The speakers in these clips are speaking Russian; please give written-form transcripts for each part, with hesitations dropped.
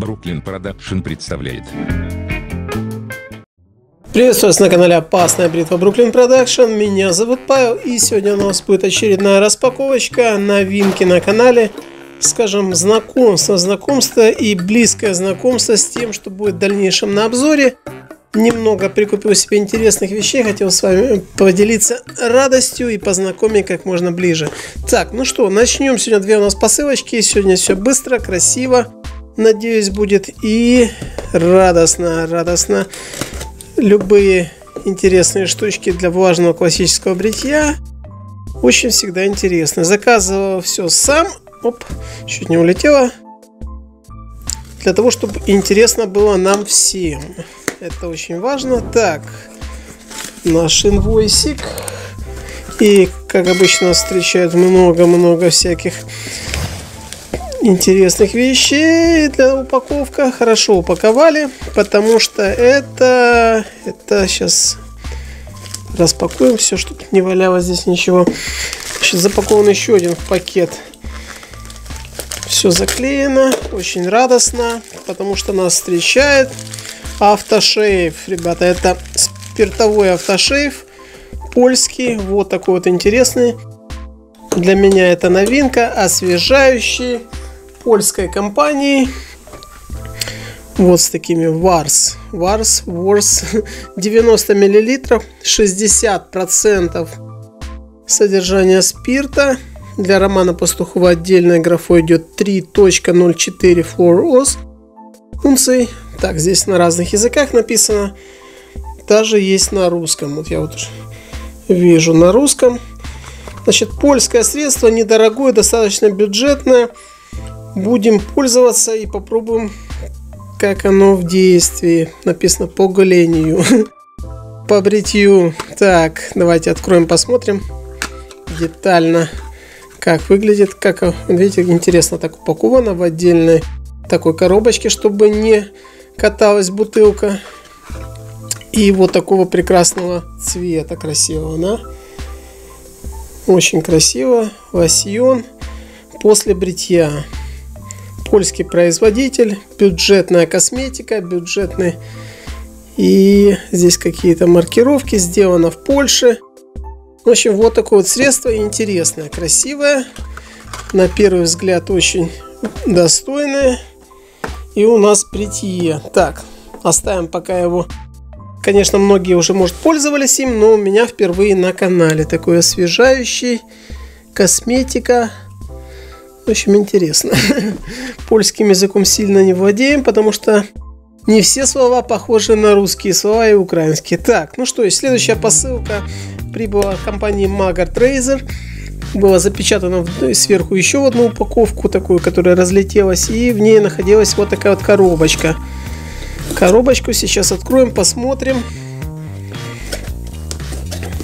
Brooklyn Production представляет. Приветствую вас на канале Опасная бритва Brooklyn Production. Меня зовут Павел, и сегодня у нас будет очередная распаковочка, новинки на канале. Скажем, знакомство и близкое знакомство с тем, что будет в дальнейшем на обзоре. Немного прикупил себе интересных вещей, хотел с вами поделиться радостью и познакомить как можно ближе. Так, ну что, начнем. Сегодня две у нас посылочки. Сегодня все быстро, красиво, надеюсь, будет и радостно. Любые интересные штучки для влажного классического бритья очень всегда интересны. Заказывал все сам. Оп, чуть не улетело. Для того, чтобы интересно было нам всем. Это очень важно. Так, наш инвойсик. И, как обычно, нас встречают много всяких интересных вещей для упаковки. Хорошо упаковали, потому что это сейчас распакуем все, чтобы не валялось здесь ничего. Сейчас запакован еще один пакет. Все заклеено, очень радостно, потому что нас встречает автошейв. Ребята, это спиртовой автошейв, польский, вот такой вот интересный. Для меня это новинка, освежающий, польской компании. Вот с такими Wars 90 мл, 60% содержания спирта. Для Романа Пастухова отдельной графой идет 3.04 флор-оз унций. Так, здесь на разных языках написано. Даже есть на русском. Вот я вот вижу на русском. Значит, польское средство, недорогое, достаточно бюджетное. Будем пользоваться и попробуем, как оно в действии. Написано по голению, по бритью. Так, давайте откроем, посмотрим детально, как выглядит. Как, видите, интересно так упаковано в отдельной такой коробочке, чтобы не каталась бутылка. И вот такого прекрасного цвета, красивого, да? Очень красиво. Лосьон после бритья. Польский производитель, бюджетная косметика, бюджетный. И здесь какие-то маркировки, сделано в Польше. В общем, вот такое вот средство интересное, красивое. На первый взгляд очень достойное. И у нас бритье. Так, оставим пока его. Конечно, многие уже, может, пользовались им, но у меня впервые на канале. Такой освежающий, косметика. В общем, интересно. Польским языком сильно не владеем, потому что не все слова похожи на русские слова и украинские. Так, ну что, и следующая посылка прибыла от компании Magart Razor. Была запечатана сверху еще одну упаковку, такую, которая разлетелась, и в ней находилась вот такая вот коробочка. Коробочку сейчас откроем, посмотрим.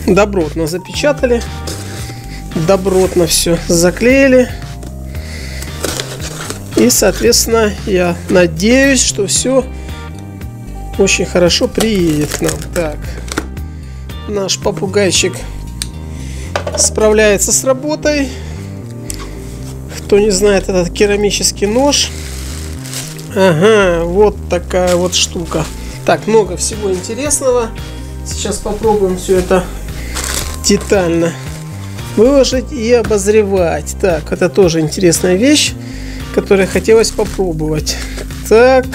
Добротно запечатали, добротно все заклеили. И, соответственно, я надеюсь, что все очень хорошо приедет к нам. Так, наш попугайчик справляется с работой. Кто не знает, этот керамический нож. Ага, вот такая вот штука. Так, много всего интересного. Сейчас попробуем все это детально выложить и обозревать. Так, это тоже интересная вещь, которую хотелось попробовать. Так.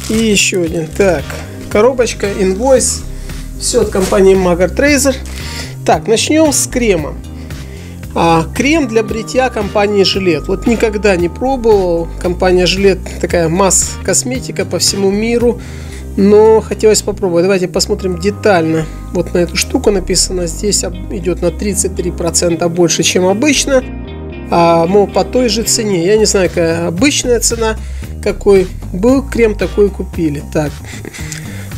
И еще один. Так, коробочка, инвойс. Все от компании Magart Razor. Так, начнем с крема. Крем для бритья компании Gillette. Вот никогда не пробовал. Компания Gillette такая масс-косметика по всему миру. Но хотелось попробовать. Давайте посмотрим детально. Вот на эту штуку написано. Здесь идет на 33% больше, чем обычно. Мол, по той же цене. Я не знаю, какая обычная цена. Какой был крем, такой купили. Так.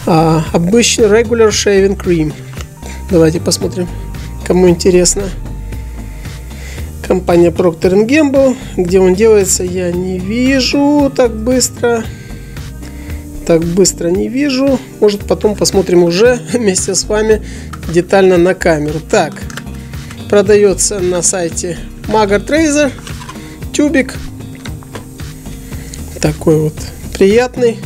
Обычный regular shaving cream. Давайте посмотрим, кому интересно. Компания Procter & Gamble. Где он делается, я не вижу так быстро. Не вижу. Может, потом посмотрим уже вместе с вами детально на камеру. Так, продается на сайте Magart Razor. Тюбик Такой вот приятный,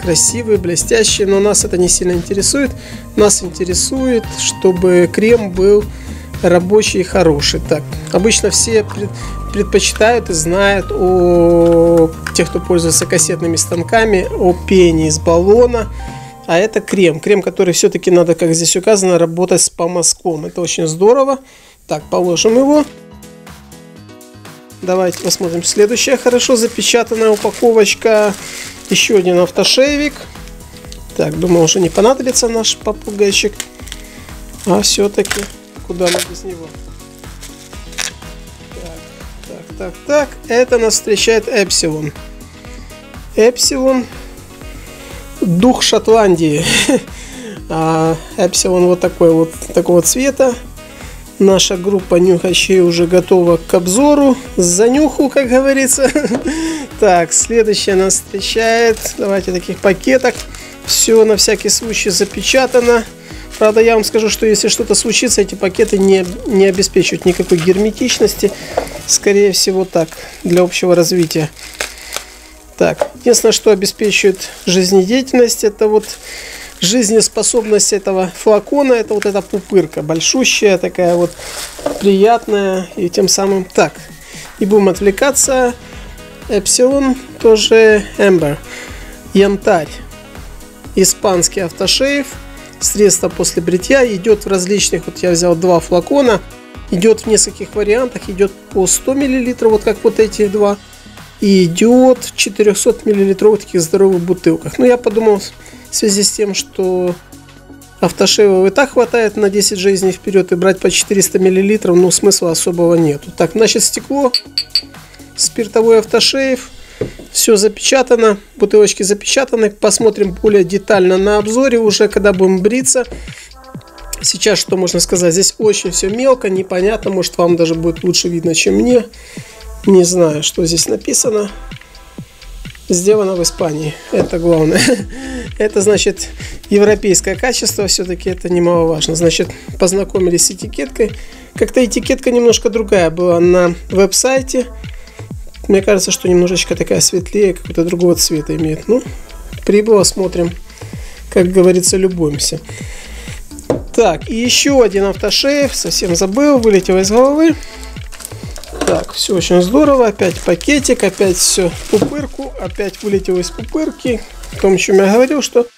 красивый, блестящий. Но нас это не сильно интересует. Нас интересует, чтобы крем был рабочий и хороший. Так, обычно все предпочитают и знают о тех, кто пользуется кассетными станками, о пене из баллона. А это крем. Крем, который все-таки надо, как здесь указано, работать с помазком. Это очень здорово. Так, положим его. Давайте посмотрим. Следующая хорошо запечатанная упаковочка. Еще один автошейвик. Так, думаю, уже не понадобится наш попугайчик. А все-таки куда мы без него? Так. Это нас встречает Эпсилон. Эпсилон. Дух Шотландии. Эпсилон вот такого цвета. Наша группа нюхачей уже готова к обзору. Занюху, как говорится. Так, следующая нас встречает. Давайте таких пакеток. Все на всякий случай запечатано. Правда, я вам скажу, что если что-то случится, эти пакеты не обеспечивают никакой герметичности. Скорее всего так, для общего развития. Так, единственное, что обеспечивает жизнедеятельность, это вот жизнеспособность этого флакона, это вот эта пупырка, большущая, такая вот приятная, и тем самым так. И будем отвлекаться. Эпсилон, тоже Эмбер, янтарь, испанский автошейв, средство после бритья, идет в различных, вот я взял 2 флакона, идет в нескольких вариантах, идет по 100 мл, вот как вот эти 2. И идет в 400 мл таких здоровых бутылках. Но я подумал, в связи с тем, что автошейвов и так хватает на 10 жизней вперед, и брать по 400 мл, ну, смысла особого нету. Так, значит, стекло, спиртовой автошейв, все запечатано, бутылочки запечатаны. Посмотрим более детально на обзоре уже, когда будем бриться. Сейчас что можно сказать? Здесь очень все мелко, непонятно, может, вам даже будет лучше видно, чем мне. Не знаю, что здесь написано. Сделано в Испании. Это главное. Это значит европейское качество. Все-таки это немаловажно. Значит, познакомились с этикеткой. Как-то этикетка немножко другая была на веб-сайте. Мне кажется, что немножечко такая светлее, какого-то другого цвета имеет. Ну, прибыло, смотрим. Как говорится, любуемся. Так, и еще один автошейв. Совсем забыл, вылетел из головы. Так, все очень здорово. Опять пакетик, опять все пупырку, опять вылетел из пупырки. О том, о чем я говорил, что...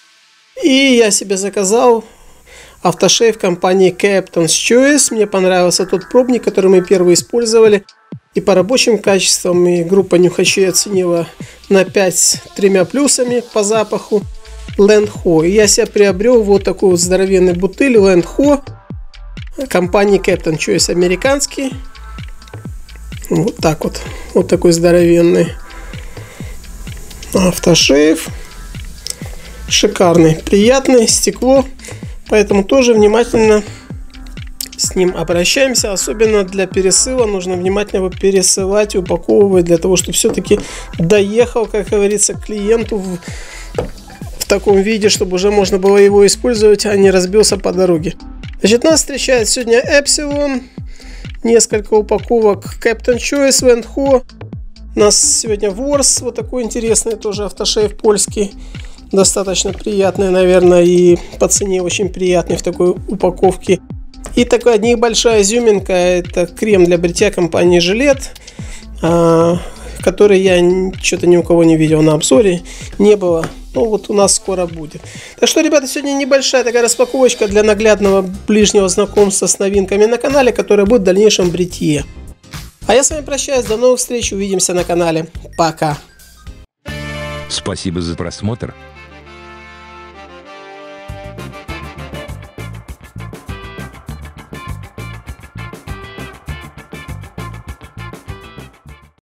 И я себе заказал автошейв компании Captain's Choice. Мне понравился тот пробник, который мы первый использовали. И по рабочим качествам, и группа нюхачей оценила на 5 с 3 плюсами по запаху Land Ho. И я себе приобрел вот такой вот здоровенный бутыль Land Ho компании Captain's Choice, американский. Вот так вот. Вот такой здоровенный автошейв. Шикарный, приятный, стекло. Поэтому тоже внимательно с ним обращаемся. Особенно для пересыла нужно внимательно его пересылать, упаковывать, для того, чтобы все-таки доехал, как говорится, к клиенту в таком виде, чтобы уже можно было его использовать, а не разбился по дороге. Значит, нас встречает сегодня Эпсилон. Несколько упаковок Captain's Choice, Land Ho. У нас сегодня Ворс, вот такой интересный тоже автошейв польский. Достаточно приятный, наверное, и по цене очень приятный в такой упаковке. И такая небольшая изюминка, это крем для бритья компании Gillette, который я что-то ни у кого не видел на обзоре, не было. Ну вот у нас скоро будет. Так что, ребята, сегодня небольшая такая распаковочка для наглядного ближнего знакомства с новинками на канале, которая будет в дальнейшем бритье. А я с вами прощаюсь, до новых встреч, увидимся на канале. Пока. Спасибо за просмотр.